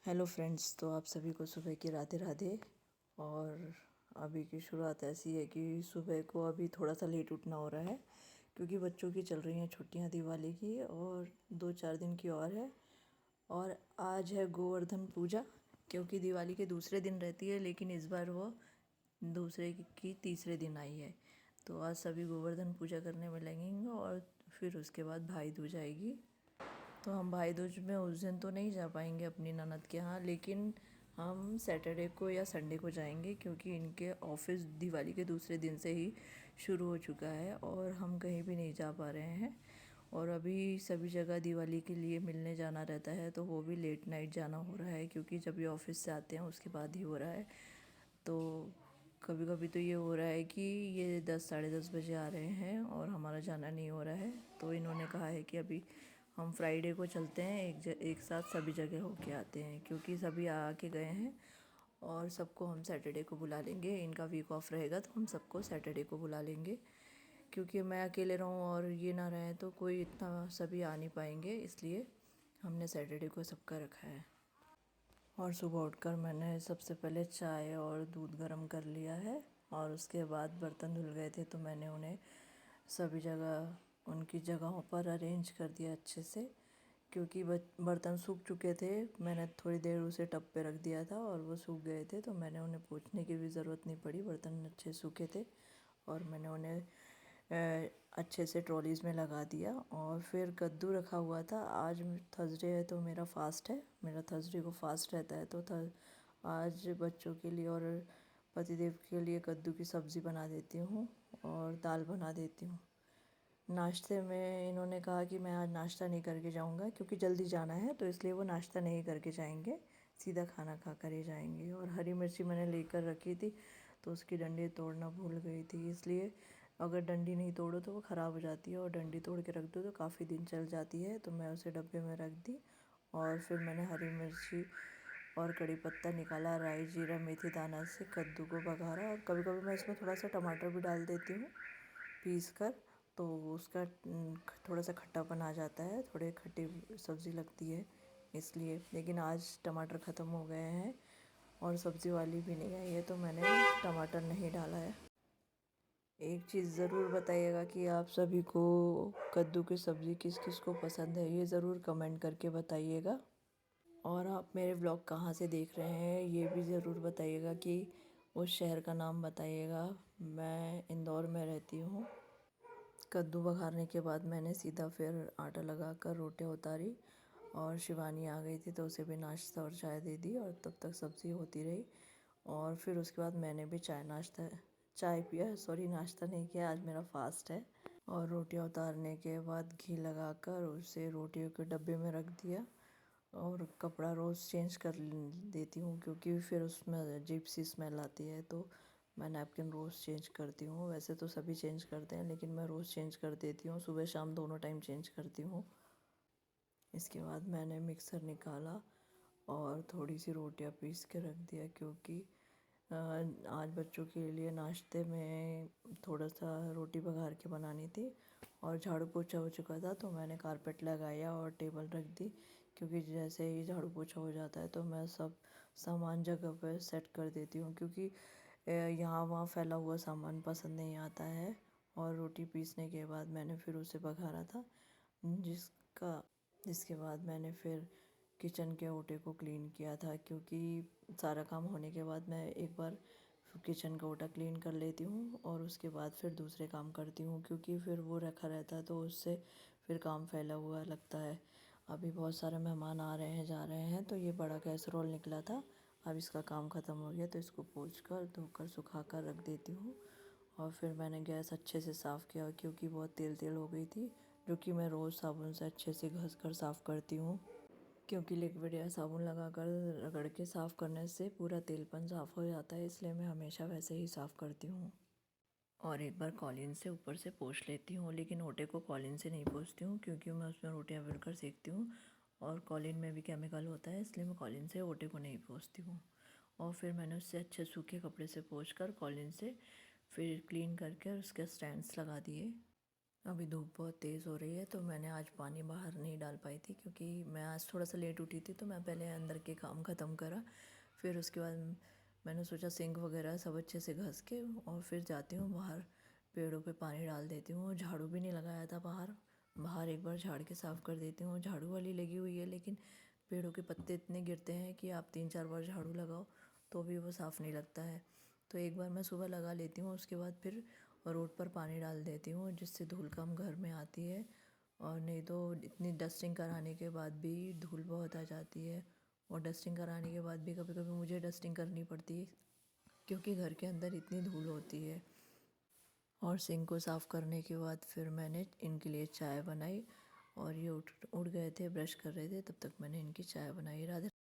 Hello friends, तो आप सभी को सुबह की राधे राधे। और अभी की शुरुआत ऐसी है कि सुबह को अभी थोड़ा सा लेट उठना हो रहा है क्योंकि बच्चों की चल रही हैं छुट्टियां दिवाली की और 2-4 दिन की और है। और आज है गोवर्धन पूजा, क्योंकि दिवाली के दूसरे दिन रहती है लेकिन इस बार वो दूसरे की तीसरे दिन आई है। तो आज सभी गोवर्धन पूजा करने में लगेंगे और फिर उसके बाद भाई दूज आएगी। तो हम भाई दूज में उस दिन तो नहीं जा पाएंगे अपनी ननद के यहाँ, लेकिन हम सैटरडे को या संडे को जाएंगे क्योंकि इनके ऑफिस दिवाली के दूसरे दिन से ही शुरू हो चुका है और हम कहीं भी नहीं जा पा रहे हैं। और अभी सभी जगह दिवाली के लिए मिलने जाना रहता है तो वो भी लेट नाइट जाना हो रहा है क्योंकि जब ये ऑफिस से आते हैं उसके बाद ही हो रहा है। तो कभी कभी तो ये हो रहा है कि ये 10-10:30 बजे आ रहे हैं और हमारा जाना नहीं हो रहा है। तो इन्होंने कहा है कि अभी हम फ्राइडे को चलते हैं, एक साथ सभी जगह होके आते हैं क्योंकि सभी आ के गए हैं और सबको हम सैटरडे को बुला लेंगे। इनका वीक ऑफ रहेगा तो हम सबको सैटरडे को बुला लेंगे, क्योंकि मैं अकेले रहूं और ये ना रहें तो कोई इतना सभी आ नहीं पाएंगे, इसलिए हमने सैटरडे को सबका रखा है। और सुबह उठकर मैंने सबसे पहले चाय और दूध गर्म कर लिया है और उसके बाद बर्तन धुल गए थे तो मैंने उन्हें सभी जगह उनकी जगहों पर अरेंज कर दिया अच्छे से, क्योंकि बर्तन सूख चुके थे। मैंने थोड़ी देर उसे टब पे रख दिया था और वो सूख गए थे तो मैंने उन्हें पोंछने की भी ज़रूरत नहीं पड़ी, बर्तन अच्छे सूखे थे। और मैंने उन्हें अच्छे से ट्रॉलीज़ में लगा दिया। और फिर कद्दू रखा हुआ था, आज थर्सडे है तो मेरा फ़ास्ट है, मेरा थर्सडे को फ़ास्ट रहता है। तो आज बच्चों के लिए और पतिदेव के लिए कद्दू की सब्ज़ी बना देती हूँ और दाल बना देती हूँ। नाश्ते में इन्होंने कहा कि मैं आज नाश्ता नहीं करके जाऊंगा क्योंकि जल्दी जाना है, तो इसलिए वो नाश्ता नहीं करके जाएंगे, सीधा खाना खा कर ही जाएंगे। और हरी मिर्ची मैंने लेकर रखी थी तो उसकी डंडी तोड़ना भूल गई थी, इसलिए अगर डंडी नहीं तोड़ो तो वो ख़राब हो जाती है और डंडी तोड़ के रख दो तो काफ़ी दिन चल जाती है। तो मैं उसे डब्बे में रख दी और फिर मैंने हरी मिर्ची और कड़ी पत्ता निकाला, राई जीरा मेथी दाना से कद्दू को बघारा। और कभी कभी मैं इसमें थोड़ा सा टमाटर भी डाल देती हूँ पीस कर, तो उसका थोड़ा सा खट्टापन आ जाता है, थोड़ी खट्टी सब्ज़ी लगती है इसलिए। लेकिन आज टमाटर ख़त्म हो गए हैं और सब्ज़ी वाली भी नहीं आई है तो मैंने टमाटर नहीं डाला है। एक चीज़ ज़रूर बताइएगा कि आप सभी को कद्दू की सब्ज़ी किस किस को पसंद है, ये ज़रूर कमेंट करके बताइएगा। और आप मेरे ब्लॉग कहाँ से देख रहे हैं ये भी ज़रूर बताइएगा, कि उस शहर का नाम बताइएगा। मैं इंदौर में रहती हूँ। कद्दू बघारने के बाद मैंने सीधा फिर आटा लगाकर रोटियां उतारी और शिवानी आ गई थी तो उसे भी नाश्ता और चाय दे दी और तब तक सब्ज़ी होती रही। और फिर उसके बाद मैंने भी चाय पिया, सॉरी नाश्ता नहीं किया, आज मेरा फास्ट है। और रोटियां उतारने के बाद घी लगाकर उसे रोटियों के डब्बे में रख दिया और कपड़ा रोज़ चेंज कर देती हूँ क्योंकि फिर उसमें अजीब सी स्मेल आती है। तो मैं नैपकिन रोज़ चेंज करती हूँ, वैसे तो सभी चेंज करते हैं लेकिन मैं रोज़ चेंज कर देती हूँ, सुबह शाम दोनों टाइम चेंज करती हूँ। इसके बाद मैंने मिक्सर निकाला और थोड़ी सी रोटियां पीस के रख दिया, क्योंकि आज बच्चों के लिए नाश्ते में थोड़ा सा रोटी बघार के बनानी थी। और झाड़ू पोछा हो चुका था तो मैंने कारपेट लगाया और टेबल रख दी, क्योंकि जैसे ही झाड़ू पोछा हो जाता है तो मैं सब सामान जगह पर सेट कर देती हूँ, क्योंकि यहाँ वहाँ फैला हुआ सामान पसंद नहीं आता है। और रोटी पीसने के बाद मैंने फिर उसे बघारा था, जिसके बाद मैंने फिर किचन के ओटे को क्लीन किया था, क्योंकि सारा काम होने के बाद मैं एक बार किचन का ओटा क्लीन कर लेती हूँ और उसके बाद फिर दूसरे काम करती हूँ, क्योंकि फिर वो रखा रहता है तो उससे फिर काम फैला हुआ लगता है। अभी बहुत सारे मेहमान आ रहे हैं जा रहे हैं तो ये बड़ा कैसरोल निकला था, अब इसका काम ख़त्म हो गया तो इसको पोंछ कर धोकर सुखा कर रख देती हूँ। और फिर मैंने गैस अच्छे से साफ़ किया क्योंकि बहुत तेल तेल हो गई थी, जो कि मैं रोज़ साबुन से अच्छे से घस कर साफ़ करती हूँ, क्योंकि लिक्विड या साबुन लगाकर रगड़ के साफ़ करने से पूरा तेलपन साफ़ हो जाता है, इसलिए मैं हमेशा वैसे ही साफ़ करती हूँ। और एक बार कॉलिन से ऊपर से पोंछ लेती हूँ, लेकिन ओटे को कॉलिन से नहीं पोंछती हूँ क्योंकि मैं उसमें रोटियाँ बेलकर सेकती हूँ और कॉलिन में भी केमिकल होता है, इसलिए मैं कॉलिन से ओटे को नहीं पोंछती हूँ। और फिर मैंने उससे अच्छे सूखे कपड़े से पोंछ कर कॉलिन से फिर क्लीन करके उसके स्टैंड्स लगा दिए। अभी धूप बहुत तेज़ हो रही है तो मैंने आज पानी बाहर नहीं डाल पाई थी, क्योंकि मैं आज थोड़ा सा लेट उठी थी तो मैं पहले अंदर के काम ख़त्म करा। फिर उसके बाद मैंने सोचा सिंक वगैरह सब अच्छे से घस के और फिर जाती हूँ बाहर, पेड़ों पे पानी डाल देती हूँ। झाड़ू भी नहीं लगाया था बाहर, बाहर एक बार झाड़ के साफ़ कर देती हूँ। झाड़ू वाली लगी हुई है लेकिन पेड़ों के पत्ते इतने गिरते हैं कि आप 3-4 बार झाड़ू लगाओ तो भी वो साफ़ नहीं लगता है। तो एक बार मैं सुबह लगा लेती हूँ, उसके बाद फिर रोड पर पानी डाल देती हूँ, जिससे धूल कम घर में आती है। और नहीं तो इतनी डस्टिंग कराने के बाद भी धूल बहुत आ जाती है, और डस्टिंग कराने के बाद भी कभी कभी मुझे डस्टिंग करनी पड़ती है, क्योंकि घर के अंदर इतनी धूल होती है। और सिंक को साफ़ करने के बाद फिर मैंने इनके लिए चाय बनाई, और ये उठ उठ गए थे, ब्रश कर रहे थे, तब तक मैंने इनकी चाय बनाई। राधे